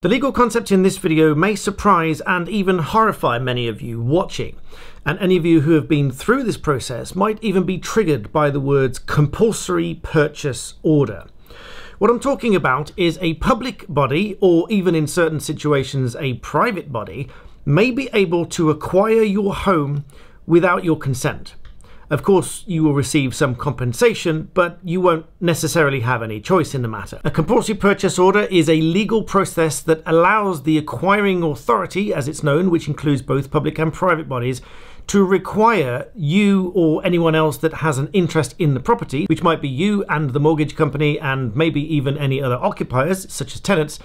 The legal concept in this video may surprise and even horrify many of you watching, and any of you who have been through this process might even be triggered by the words compulsory purchase order. What I'm talking about is a public body, or even in certain situations a private body, may be able to acquire your home without your consent. Of course, you will receive some compensation, but you won't necessarily have any choice in the matter. A compulsory purchase order is a legal process that allows the acquiring authority, as it's known, which includes both public and private bodies, to require you or anyone else that has an interest in the property, which might be you and the mortgage company and maybe even any other occupiers, such as tenants,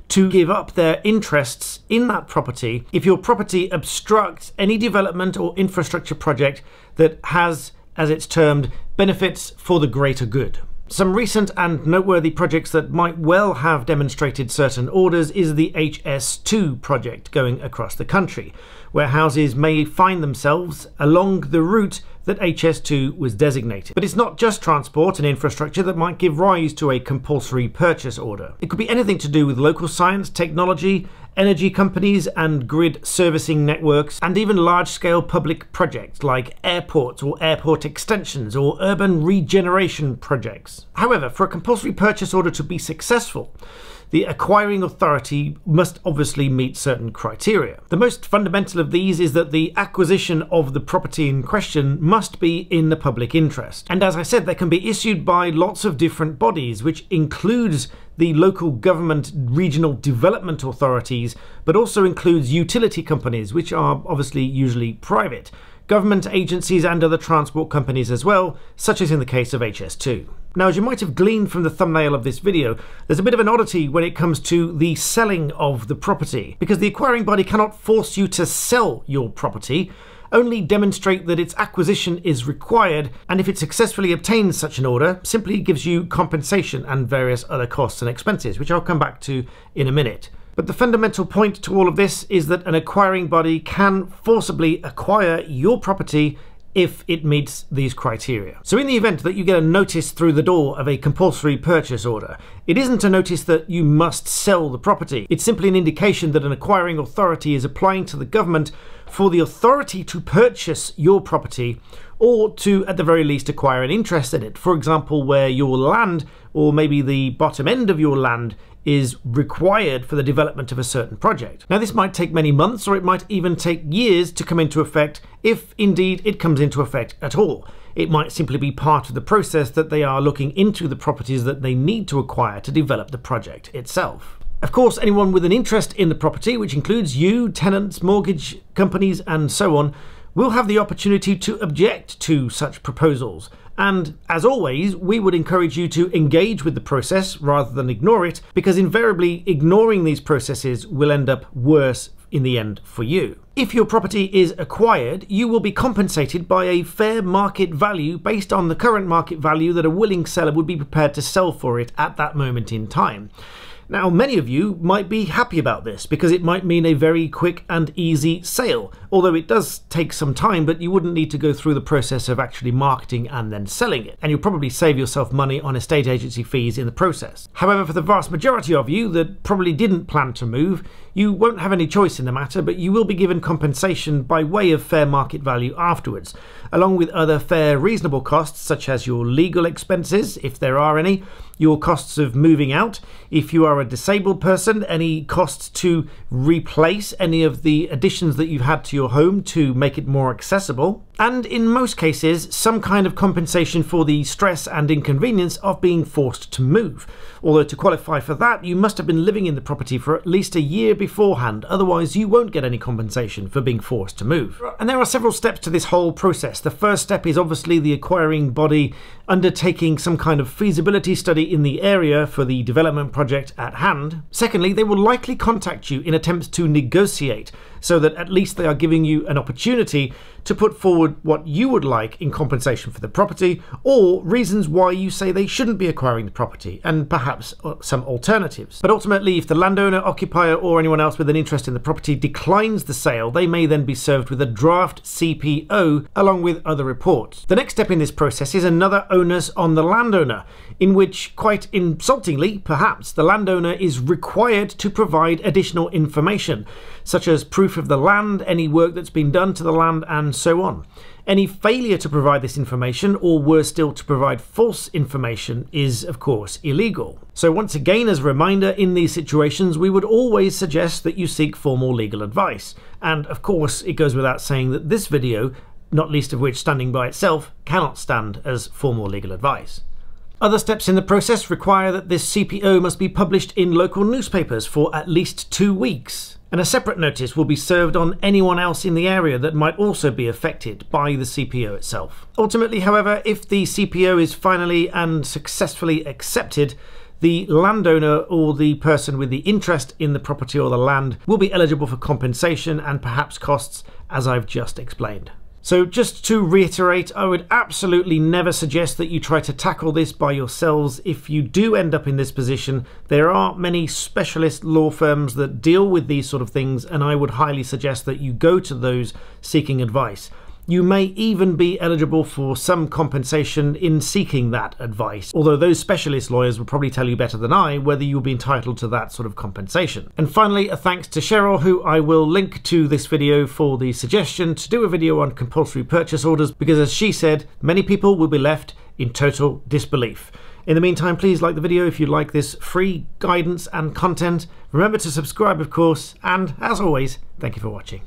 to give up their interests in that property if your property obstructs any development or infrastructure project that has, as it's termed, benefits for the greater good. Some recent and noteworthy projects that might well have demonstrated certain orders is the HS2 project going across the country, where houses may find themselves along the route that HS2 was designated. But it's not just transport and infrastructure that might give rise to a compulsory purchase order. It could be anything to do with local science, technology, energy companies and grid servicing networks, and even large-scale public projects like airports or airport extensions or urban regeneration projects. However, for a compulsory purchase order to be successful, the acquiring authority must obviously meet certain criteria. The most fundamental of these is that the acquisition of the property in question must be in the public interest. And as I said, they can be issued by lots of different bodies, which includes the local government regional development authorities, but also includes utility companies, which are obviously usually private, government agencies and other transport companies as well, such as in the case of HS2. Now, as you might have gleaned from the thumbnail of this video, there's a bit of an oddity when it comes to the selling of the property, because the acquiring body cannot force you to sell your property, only demonstrate that its acquisition is required, and if it successfully obtains such an order, simply gives you compensation and various other costs and expenses, which I'll come back to in a minute. But the fundamental point to all of this is that an acquiring body can forcibly acquire your property if it meets these criteria. So in the event that you get a notice through the door of a compulsory purchase order, it isn't a notice that you must sell the property. It's simply an indication that an acquiring authority is applying to the government for the authority to purchase your property, or to at the very least acquire an interest in it. For example, where your land, or maybe the bottom end of your land, is required for the development of a certain project. Now, this might take many months, or it might even take years to come into effect, if indeed it comes into effect at all. It might simply be part of the process that they are looking into the properties that they need to acquire to develop the project itself. Of course, anyone with an interest in the property, which includes you, tenants, mortgage companies, and so on, will have the opportunity to object to such proposals. And as always, we would encourage you to engage with the process rather than ignore it, because invariably ignoring these processes will end up worse in the end for you. If your property is acquired, you will be compensated by a fair market value based on the current market value that a willing seller would be prepared to sell for it at that moment in time. Now, many of you might be happy about this because it might mean a very quick and easy sale, although it does take some time, but you wouldn't need to go through the process of actually marketing and then selling it, and you'll probably save yourself money on estate agency fees in the process. However, for the vast majority of you that probably didn't plan to move, you won't have any choice in the matter, but you will be given compensation by way of fair market value afterwards, along with other fair reasonable costs such as your legal expenses, if there are any, your costs of moving out, if you are a disabled person, any costs to replace any of the additions that you've had to your home to make it more accessible, and in most cases some kind of compensation for the stress and inconvenience of being forced to move. Although to qualify for that, you must have been living in the property for at least a year beforehand, otherwise you won't get any compensation for being forced to move. And there are several steps to this whole process. The first step is obviously the acquiring body undertaking some kind of feasibility study in the area for the development project at hand. Secondly, they will likely contact you in attempts to negotiate so that at least they are giving you an opportunity to put forward what you would like in compensation for the property, or reasons why you say they shouldn't be acquiring the property, and perhaps some alternatives. But ultimately, if the landowner, occupier, or anyone else with an interest in the property declines the sale, they may then be served with a draft CPO along with other reports. The next step in this process is another onus on the landowner, in which, quite insultingly perhaps, the landowner is required to provide additional information, such as proof of the land, any work that's been done to the land, and so on. Any failure to provide this information, or worse still to provide false information, is of course illegal. So once again, as a reminder, in these situations we would always suggest that you seek formal legal advice. And of course it goes without saying that this video, not least of which standing by itself, cannot stand as formal legal advice. Other steps in the process require that this CPO must be published in local newspapers for at least 2 weeks. And a separate notice will be served on anyone else in the area that might also be affected by the CPO itself. Ultimately, however, if the CPO is finally and successfully accepted, the landowner or the person with the interest in the property or the land will be eligible for compensation and perhaps costs, as I've just explained. So just to reiterate, I would absolutely never suggest that you try to tackle this by yourselves. If you do end up in this position, there are many specialist law firms that deal with these sort of things, and I would highly suggest that you go to those seeking advice. You may even be eligible for some compensation in seeking that advice, although those specialist lawyers will probably tell you better than I whether you'll be entitled to that sort of compensation. And finally, a thanks to Cheryl, who I will link to this video, for the suggestion to do a video on compulsory purchase orders, because as she said, many people will be left in total disbelief. In the meantime, please like the video if you like this free guidance and content. Remember to subscribe, of course, and as always, thank you for watching.